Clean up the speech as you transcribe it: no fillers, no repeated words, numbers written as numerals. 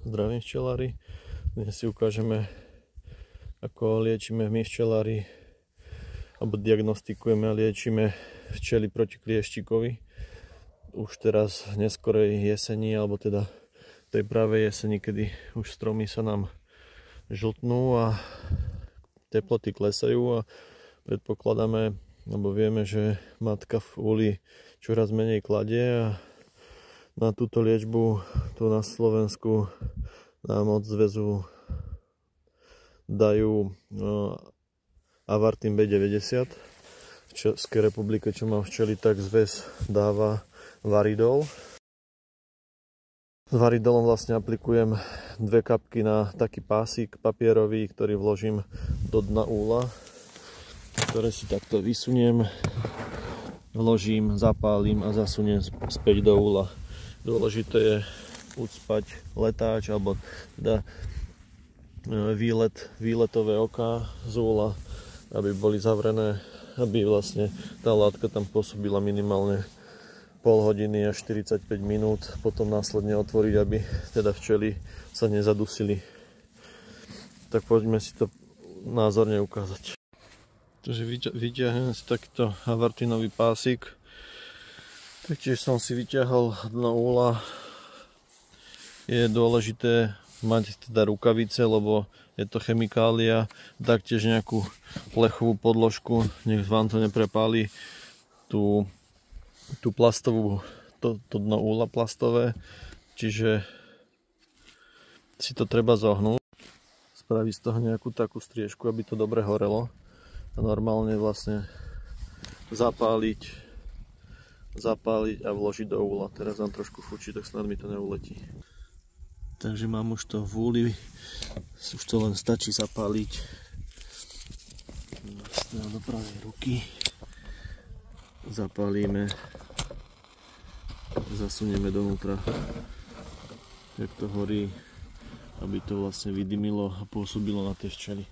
Zdravím včelári. Dnes si ukážeme, ako liečíme my včelári, alebo diagnostikujeme a liečíme včely proti klieštikovi. Už teraz v neskorej jeseni, alebo teda tej pravej jeseni, kedy už stromy sa nám žltnú a teploty klesajú a predpokladáme, alebo vieme, že matka v úli čoraz menej kladie a na túto liečbu tu na Slovensku nám od zväzu dajú Avartin B90. V Českej republike, čo mám včely, tak zväz dáva Varidol. S Varidolom vlastne aplikujem 2 kapky na taký pásik papierový, ktorý vložím do dna úla, ktoré si takto vysuniem, vložím, zapálim a zasuniem späť do úla. Dôležité je ucpať letáč alebo teda výletové oká z úla, aby boli zavrené, aby vlastne tá látka tam pôsobila minimálne pol hodiny až 45 minút, potom následne otvoriť, aby teda včely sa nezadusili. Tak poďme si to názorne ukázať. Takže vyťahnem si takýto Avartinový pásik. Taktiež som si vyťahol dno úla. Je dôležité mať teda rukavice, lebo je to chemikália, taktiež nejakú plechovú podložku, nech vám to neprepáli tú plastovú, to dno úla plastové, čiže si to treba zohnúť, spraviť z toho nejakú takú striežku, aby to dobre horelo a normálne vlastne zapáliť a vložiť do úla. Teraz vám trošku fučí, tak snad mi to neuletí. Takže mám už to v úli, už to len stačí zapáliť do pravej ruky. Zapálime, zasunieme dovnútra, jak to horí, aby to vlastne vydymilo a pôsobilo na tie včely.